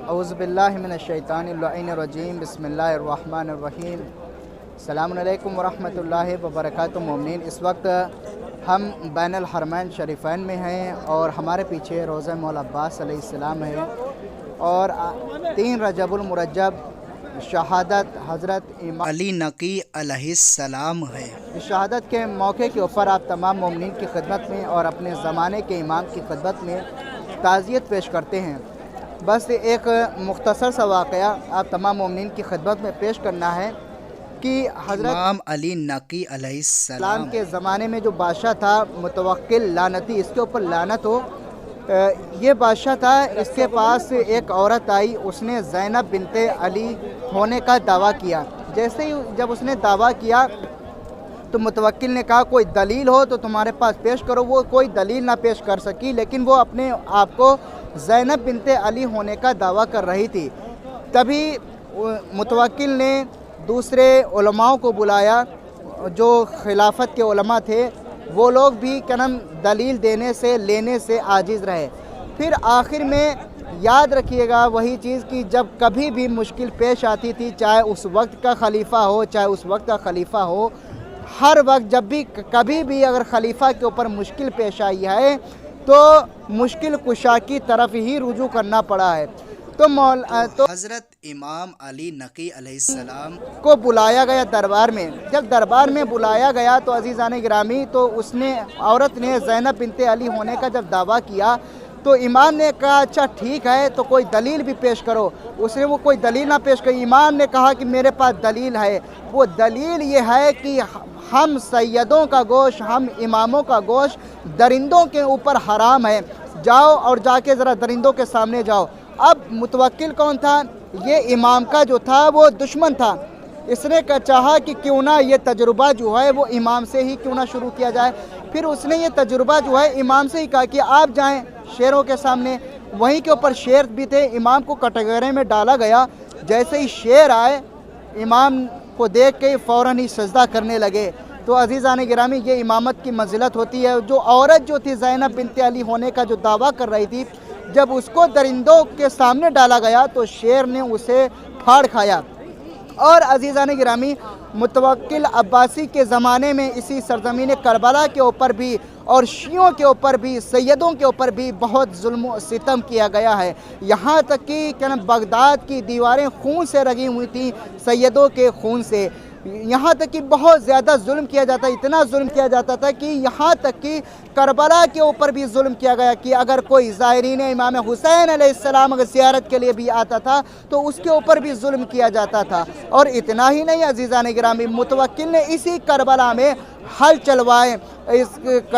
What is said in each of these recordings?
औज़ुबिल्लाहि मिनश्शैतानिर्रजीम बिस्मिल्लाहिर्रहमानिर्रहीम। अस्सलामु अलैकुम वरहमतुल्लाहि वबरकातुहू। मोमिनीन, इस वक्त हम बैनुल हरमैन शरीफैन में हैं और हमारे पीछे रोज़ा मौला अब्बास अलैहिस्सलाम है और 3 रजबुल मुरज्जब शहादत हज़रत इमाम अली नकी अलैहिस्सलाम है। इस शहादत के मौके के ऊपर आप तमाम मोमिनीन की खिदमत में और अपने ज़माने के इमाम की खिदमत में ताज़ियत पेश करते हैं। बस एक मुख्तसर सा वाक़या आप तमाम मोमिनीन की खिदमत में पेश करना है कि हज़रत इमाम अली नकी अलैहिस्सलाम के ज़माने में जो बादशाह था मुतवक्किल लानती, इसके ऊपर लानत हो, ये बादशाह था। इसके पास एक औरत आई, उसने ज़ैनब बिनते अली होने का दावा किया। जैसे ही जब उसने दावा किया तो मुतवक्किल ने कहा कोई दलील हो तो तुम्हारे पास पेश करो। वो कोई दलील ना पेश कर सकी, लेकिन वो अपने आप को ज़ैनब बिनते अली होने का दावा कर रही थी। तभी मुतवक्किल ने दूसरे उलमाओं को बुलाया, जो खिलाफत के उलमा थे। वो लोग भी कनम दलील लेने से आजिज़ रहे। फिर आखिर में याद रखिएगा वही चीज़ कि जब कभी भी मुश्किल पेश आती थी, चाहे उस वक्त का खलीफा हो चाहे उस वक्त का खलीफा हो, हर वक्त जब भी कभी भी अगर खलीफा के ऊपर मुश्किल पेश आई है तो मुश्किल कुशा की तरफ ही रुजू करना पड़ा है। तो हज़रत इमाम अली नकी अलैहिस्सलाम को बुलाया गया दरबार में। जब दरबार में बुलाया गया तो अज़ीज़ान गिरामी, तो औरत ने ज़ैनब बिनते अली होने का जब दावा किया तो इमाम ने कहा अच्छा ठीक है, तो कोई दलील भी पेश करो। उसने वो कोई दलील ना पेश करी। इमाम ने कहा कि मेरे पास दलील है। वो दलील ये है कि हम सैयदों का गोश्त, हम इमामों का गोश्त दरिंदों के ऊपर हराम है। जाओ और जाके ज़रा दरिंदों के सामने जाओ। अब मुतवक्किल कौन था? ये इमाम का जो था वो दुश्मन था। इसने चाहा कि क्यों ना ये तजुर्बा जो है वो इमाम से ही क्यों ना शुरू किया जाए। फिर उसने ये तजुर्बा जो है इमाम से ही कहा कि आप जाएं शेरों के सामने। वहीं के ऊपर शेर भी थे। इमाम को कटघरे में डाला गया। जैसे ही शेर आए, इमाम को देख के फ़ौरन ही सजदा करने लगे। तो अज़ीज़ान गिरामी, ये इमामत की मंजिलत होती है। जो औरत जो थी ज़ैनब बिनते अली होने का जो दावा कर रही थी, जब उसको दरिंदों के सामने डाला गया तो शेर ने उसे फाड़ खाया। और अज़ीज़ान गिरामी, मुतवक्किल अब्बासी के ज़माने में इसी सरज़मीन करबला के ऊपर भी और शियों के ऊपर भी, सैयदों के ऊपर भी बहुत जुल्म सितम किया गया है। यहाँ तक कि क्या बगदाद की दीवारें खून से रंगी हुई थी, सैयदों के खून से। यहाँ तक कि बहुत ज़्यादा जुल्म किया जाता, इतना जुल्म किया जाता था कि यहाँ तक कि करबला के ऊपर भी जुल्म किया गया कि अगर कोई ज़ायरीन इमाम हुसैन अलैहिस्सलाम अगर ज़ियारत के लिए भी आता था तो उसके ऊपर भी जुल्म किया जाता था। और इतना ही नहीं अज़ीज़ान गिरामी, मुतवक्किल ने इसी करबला में हल चलवाए, इस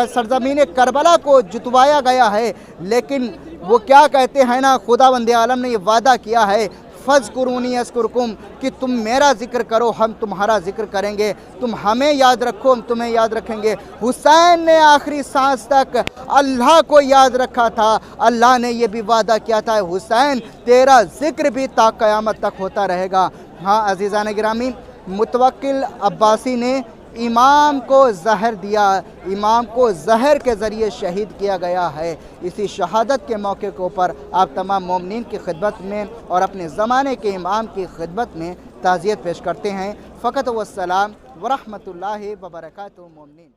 सरज़मीन करबला को जुतवाया गया है। लेकिन वो क्या कहते हैं ना, खुदावंद आलम ने ये वादा किया है फ़ज़्कुरूनी अज़्कुरकुम, कि तुम मेरा ज़िक्र करो हम तुम्हारा ज़िक्र करेंगे, तुम हमें याद रखो हम तुम्हें याद रखेंगे। हुसैन ने आखिरी सांस तक अल्लाह को याद रखा था। अल्लाह ने यह भी वादा किया था हुसैन तेरा ज़िक्र भी ता क़यामत तक होता रहेगा। हाँ अज़ीज़ान गिरामी, मुतवक्किल अब्बासी ने इमाम को ज़हर दिया, इमाम को ज़हर के ज़रिए शहीद किया गया है। इसी शहादत के मौके के ऊपर आप तमाम मोमिनीन की खिदमत में और अपने ज़माने के इमाम की खिदमत में ताज़ियत पेश करते हैं। फ़क़त वस्सलाम व रहमतुल्लाहि व बरकातुहू। मोमिनीन।